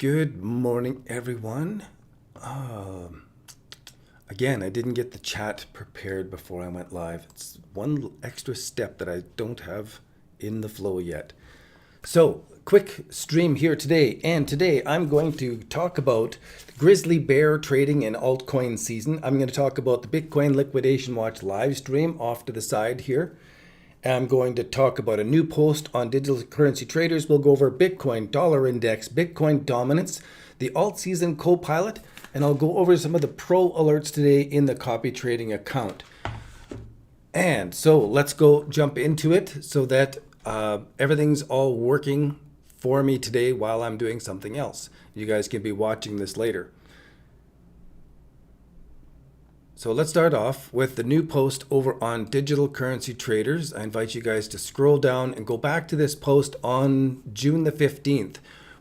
Good morning, everyone. Again, I didn't get the chat prepared before I went live. It's one extra step that I don't have in the flow yet. So, quick stream here today. And today I'm going to talk about the Grizzly bear trading in altcoin season. I'm going to talk about the Bitcoin liquidation watch live stream off to the side here. I'm going to talk about a new post on digital currency traders. We'll go over Bitcoin dollar index, Bitcoin dominance, the AltSeason Copilot, and I'll go over some of the pro alerts today in the copy trading account. And so let's go jump into it so that everything's all working for me today while I'm doing something else. You guys can be watching this later. So let's start off with the new post over on digital currency traders. I invite you guys to scroll down and go back to this post on June the 15th,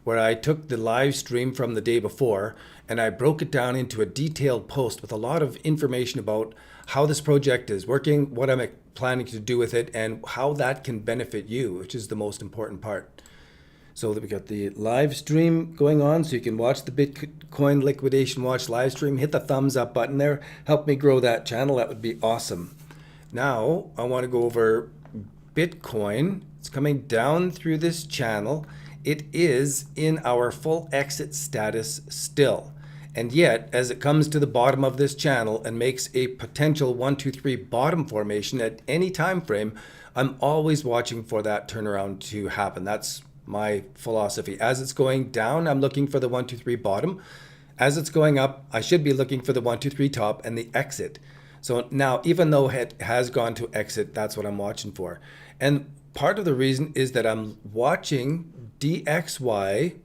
where I took the live stream from the day before and I broke it down into a detailed post with a lot of information about how this project is working, what I'm planning to do with it, and how that can benefit you, which is the most important part. So that we got the live stream going on, so you can watch the Bitcoin liquidation watch live stream. Hit the thumbs up button there. Help me grow that channel. That would be awesome. Now I want to go over Bitcoin. It's coming down through this channel. It is in our full exit status still. And yet, as it comes to the bottom of this channel and makes a potential 1, 2, 3 bottom formation at any time frame, I'm always watching for that turnaround to happen. That's my philosophy. As it's going down, I'm looking for the 1, 2, 3 bottom. As it's going up, I should be looking for the 1, 2, 3 top and the exit. So now, even though it has gone to exit, that's what I'm watching for. And part of the reason is that I'm watching DXY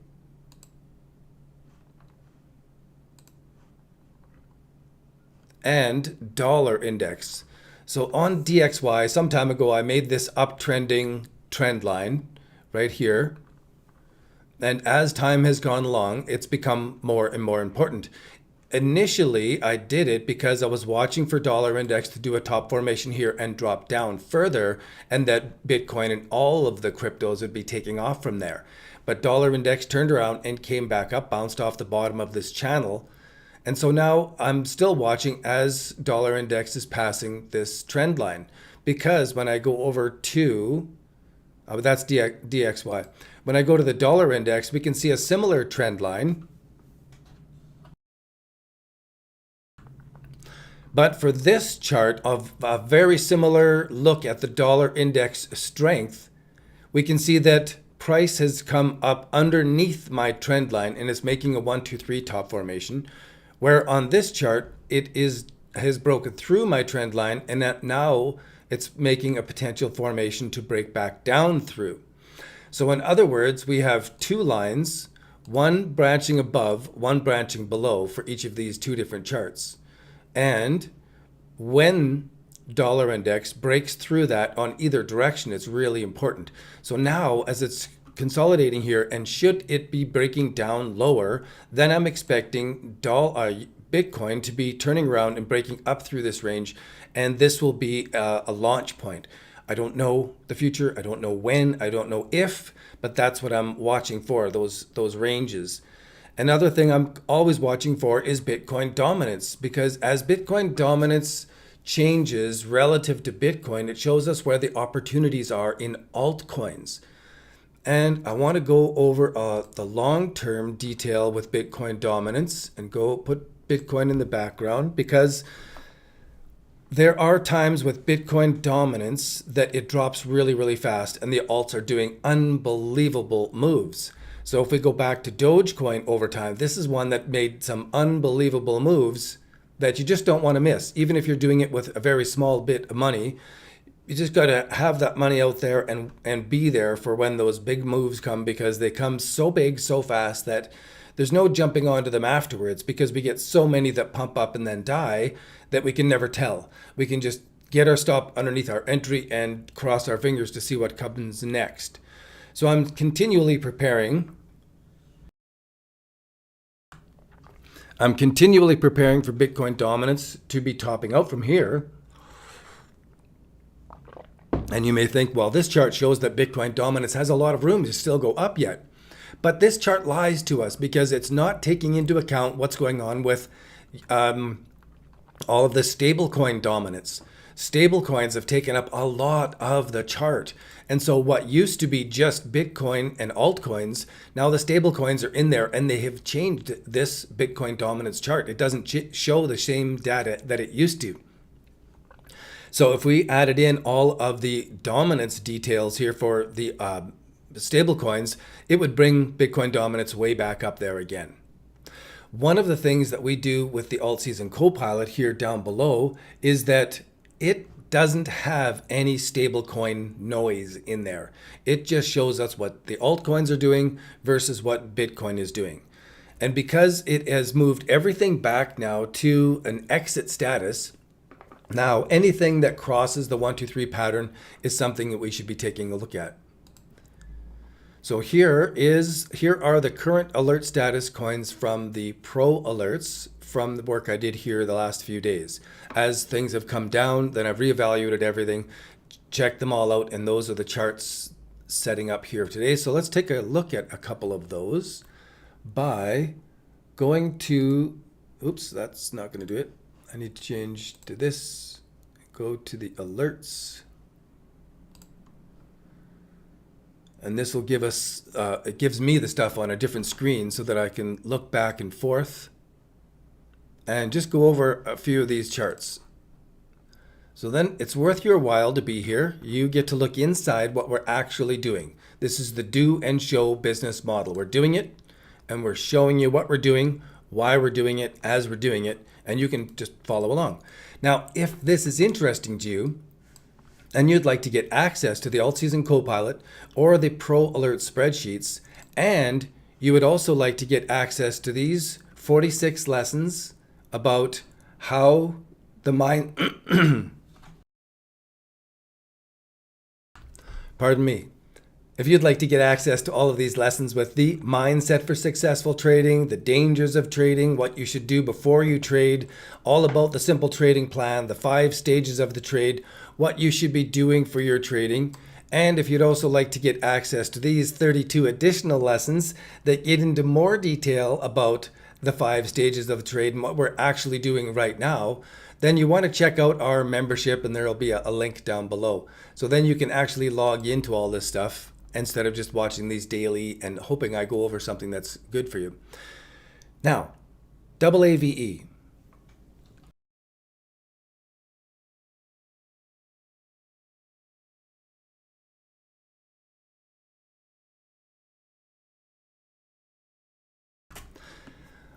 and dollar index. So on DXY, some time ago, I made this uptrending trend line right here. And as time has gone along, it's become more and more important. Initially, I did it because I was watching for dollar index to do a top formation here and drop down further, and that Bitcoin and all of the cryptos would be taking off from there. But dollar index turned around and came back up, bounced off the bottom of this channel. And so now I'm still watching as dollar index is passing this trend line, because when I go over to that's DXY. When I go to the dollar index, we can see a similar trend line. But for this chart of a very similar look at the dollar index strength, we can see that price has come up underneath my trend line and is making a 1, 2, 3 top formation, where on this chart, it has broken through my trend line, and that now it's making a potential formation to break back down through. So in other words, we have two lines, one branching above, one branching below for each of these two different charts. And when dollar index breaks through that on either direction, it's really important. So now as it's consolidating here, and should it be breaking down lower, then I'm expecting Bitcoin to be turning around and breaking up through this range, and this will be a launch point. I don't know the future, I don't know when, I don't know if, but that's what I'm watching for, those ranges. Another thing I'm always watching for is Bitcoin dominance, because as Bitcoin dominance changes relative to Bitcoin, it shows us where the opportunities are in altcoins. And I want to go over the long-term detail with Bitcoin dominance and go put Bitcoin in the background, because there are times with Bitcoin dominance that it drops really, really fast and the alts are doing unbelievable moves. So if we go back to Dogecoin over time, this is one that made some unbelievable moves that you just don't want to miss. Even if you're doing it with a very small bit of money, you just got to have that money out there and be there for when those big moves come, because they come so big, so fast that there's no jumping onto them afterwards, because we get so many that pump up and then die that we can never tell. We can just get our stop underneath our entry and cross our fingers to see what comes next. So I'm continually preparing. I'm continually preparing for Bitcoin dominance to be topping out from here. And you may think, well, this chart shows that Bitcoin dominance has a lot of room to still go up yet. But this chart lies to us because it's not taking into account what's going on with all of the stablecoin dominance. Stablecoins have taken up a lot of the chart. And so what used to be just Bitcoin and altcoins, now the stablecoins are in there and they have changed this Bitcoin dominance chart. It doesn't show the same data that it used to. So if we added in all of the dominance details here for the stablecoins, it would bring Bitcoin dominance way back up there again. One of the things that we do with the AltSeason Copilot here down below is that it doesn't have any stablecoin noise in there. It just shows us what the altcoins are doing versus what Bitcoin is doing. And because it has moved everything back now to an exit status, now anything that crosses the 1, 2, 3 pattern is something that we should be taking a look at. So here are the current alert status coins from the Pro Alerts from the work I did here the last few days. As things have come down, then I've reevaluated everything, checked them all out, and those are the charts setting up here today. So let's take a look at a couple of those by going to, oops, that's not going to do it. I need to change to this, go to the alerts. And this will give us, it gives me the stuff on a different screen so that I can look back and forth and just go over a few of these charts. So then it's worth your while to be here. You get to look inside what we're actually doing. This is the do and show business model. We're doing it and we're showing you what we're doing, why we're doing it, as we're doing it, and you can just follow along. Now, if this is interesting to you, and you'd like to get access to the AltSeason Copilot or the Pro Alert spreadsheets, and you would also like to get access to these 46 lessons about how the mind, pardon me. If you'd like to get access to all of these lessons with the mindset for successful trading, the dangers of trading, what you should do before you trade, all about the simple trading plan, the 5 stages of the trade, what you should be doing for your trading, and if you'd also like to get access to these 32 additional lessons that get into more detail about the 5 stages of the trade and what we're actually doing right now, then you want to check out our membership, and there will be a link down below. So then you can actually log into all this stuff instead of just watching these daily and hoping I go over something that's good for you. Now, AAVE.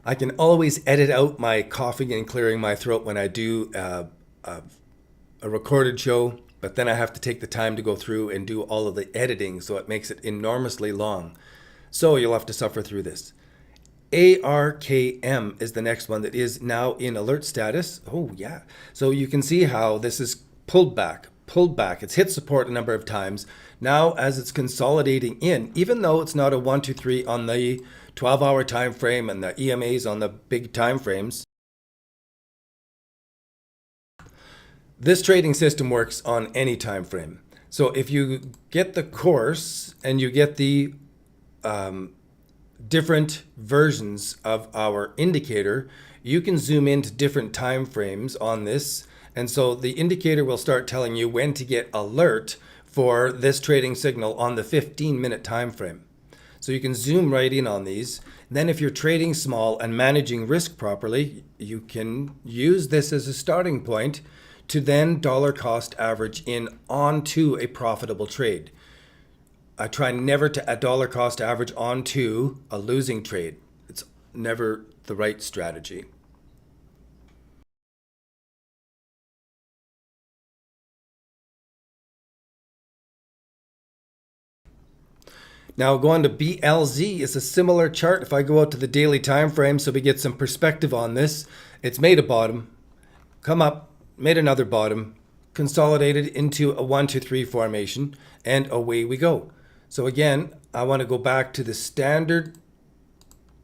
I can always edit out my coughing and clearing my throat when I do a recorded show, but then I have to take the time to go through and do all of the editing, so it makes it enormously long. So you'll have to suffer through this. ARKM is the next one that is now in alert status. Oh yeah. So you can see how this is pulled back. It's hit support a number of times. Now as it's consolidating in, even though it's not a 1, 2, 3 on the 12-hour time frame and the EMAs on the big time frames, this trading system works on any time frame. So if you get the course and you get the different versions of our indicator, you can zoom into different time frames on this. And so the indicator will start telling you when to get alert for this trading signal on the 15-minute time frame. So you can zoom right in on these. Then if you're trading small and managing risk properly, you can use this as a starting point to then dollar cost average in onto a profitable trade. I try never to dollar cost average onto a losing trade. It's never the right strategy. Now going to BLZ is a similar chart. If I go out to the daily time frame so we get some perspective on this, it's made a bottom, come up, made another bottom, consolidated into a 1, 2, 3 formation, and away we go. So again, I want to go back to the standard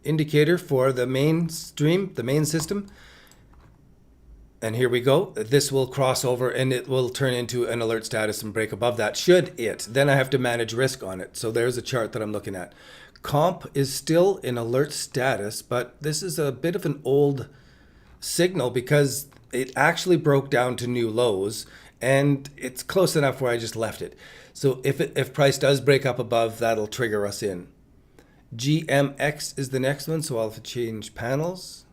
indicator for the mainstream, the main system. And here we go. This will cross over and it will turn into an alert status and break above that. Should it, then I have to manage risk on it. So there's a chart that I'm looking at. comp is still in alert status, but this is a bit of an old signal because it actually broke down to new lows, and it's close enough where I just left it. So if price does break up above, that'll trigger us in. GMX is the next one, so I'll have to change panels.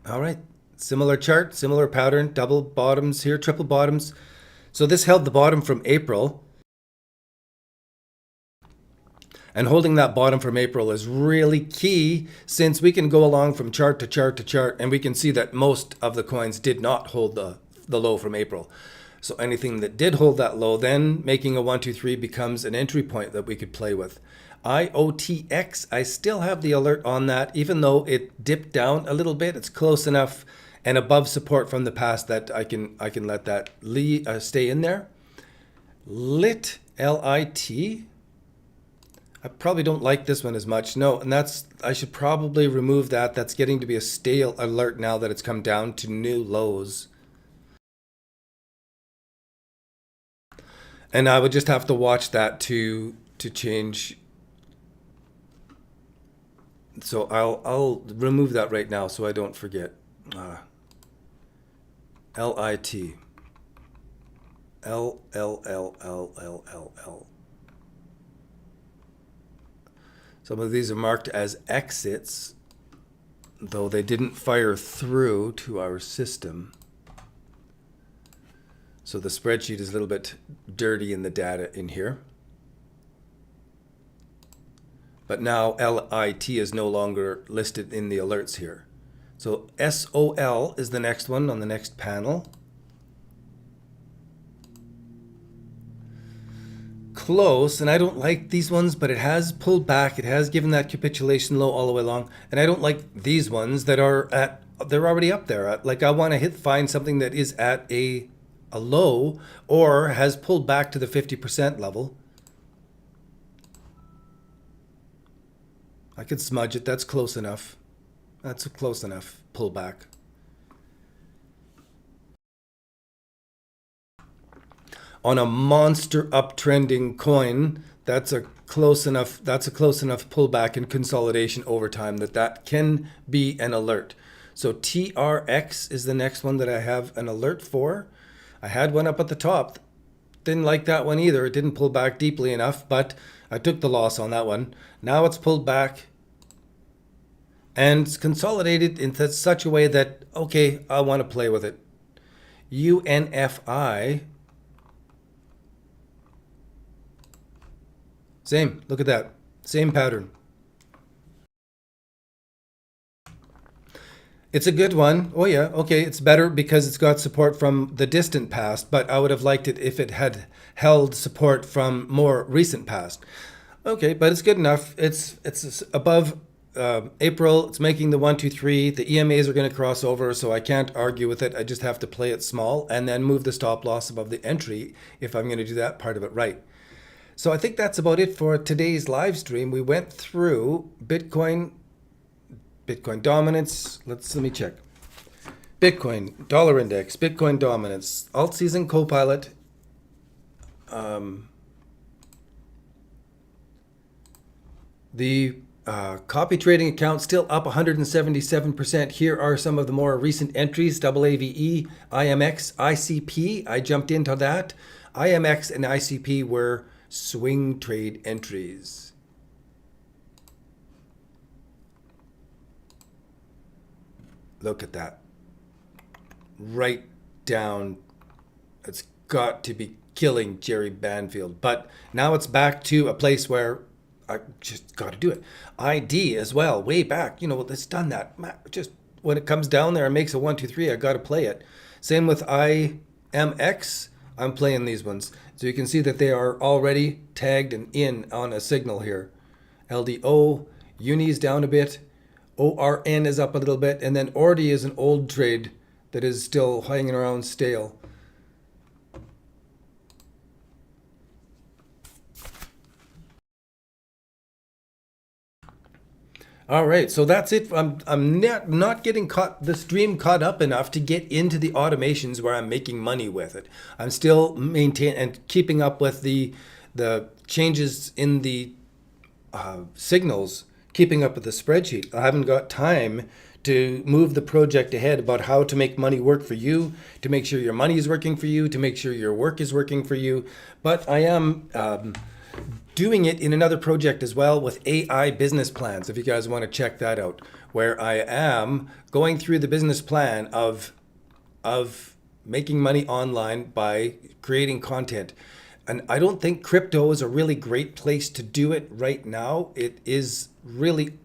All right, similar chart, similar pattern, double bottoms here, triple bottoms. So this held the bottom from April. And holding that bottom from April is really key, since we can go along from chart to chart to chart, and we can see that most of the coins did not hold the low from April. So anything that did hold that low, then making a 1, 2, 3 becomes an entry point that we could play with. IOTX, I still have the alert on that, even though it dipped down a little bit. It's close enough and above support from the past that I can let that stay in there. LIT, L-I-T. I probably don't like this one as much. No, and I should probably remove that. That's getting to be a stale alert now that it's come down to new lows. And I would just have to watch that to change. So I'll remove that right now so I don't forget. L-I-T. L-L-L-L-L-L-L. Some of these are marked as exits, though they didn't fire through to our system. So the spreadsheet is a little bit dirty in the data in here. But now LIT is no longer listed in the alerts here. So SOL is the next one on the next panel. Close, and I don't like these ones, but it has pulled back. It has given that capitulation low all the way along, and I don't like these ones that are they're already up there. Like I want to find something that is at a low or has pulled back to the 50% level. I could smudge it. That's close enough. That's a close enough pullback. On a monster uptrending coin, that's a close enough pullback and consolidation over time that can be an alert. So TRX is the next one that I have an alert for. I had one up at the top. Didn't like that one either. It didn't pull back deeply enough, but I took the loss on that one. Now it's pulled back and it's consolidated in such a way that, okay, I want to play with it. UNFI. Same, look at that. Same pattern. It's a good one. Oh yeah, okay, it's better because it's got support from the distant past, but I would have liked it if it had held support from more recent past. Okay, but it's good enough. It's above April. It's making the 1, 2, 3. The EMAs are going to cross over, so I can't argue with it. I just have to play it small and then move the stop loss above the entry if I'm going to do that part of it right. So I think that's about it for today's live stream. We went through Bitcoin dominance. Let me check. Bitcoin, dollar index, Bitcoin dominance, AltSeason, Copilot, the copy trading account still up 177%. Here are some of the more recent entries: AAVE, IMX, ICP. I jumped into that. IMX and ICP were swing trade entries. Look at that. Right down. It's got to be killing Jerry Banfield. But now it's back to a place where I just got to do it. ID as well, way back. You know, it's done that. Just when it comes down there and makes a 1, 2, 3, I got to play it. Same with IMX. I'm playing these ones. So you can see that they are already tagged and in on a signal here. LDO, Uni's down a bit. ORN is up a little bit. And then ORDI is an old trade that is still hanging around stale. All right, so that's it. I'm not getting the stream caught up enough to get into the automations where I'm making money with it. I'm still maintaining and keeping up with the changes in the signals, keeping up with the spreadsheet. I haven't got time to move the project ahead about how to make money work for you, to make sure your money is working for you, to make sure your work is working for you. But I am doing it in another project as well with AI business plans, if you guys want to check that out, where I am going through the business plan of making money online by creating content. And I don't think crypto is a really great place to do it right now. It is really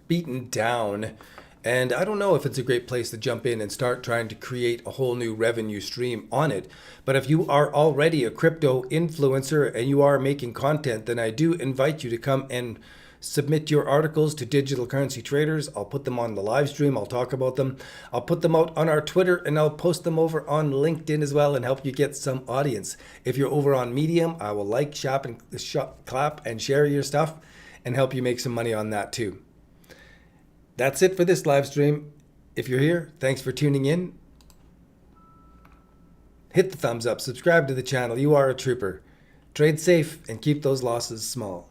beaten down. And I don't know if it's a great place to jump in and start trying to create a whole new revenue stream on it. But if you are already a crypto influencer and you are making content, then I do invite you to come and submit your articles to Digital Currency Traders. I'll put them on the live stream. I'll talk about them. I'll put them out on our Twitter, and I'll post them over on LinkedIn as well and help you get some audience. If you're over on Medium, I will like, clap, and share your stuff and help you make some money on that too. That's it for this live stream. If you're here, thanks for tuning in. Hit the thumbs up, subscribe to the channel. You are a trooper. Trade safe and keep those losses small.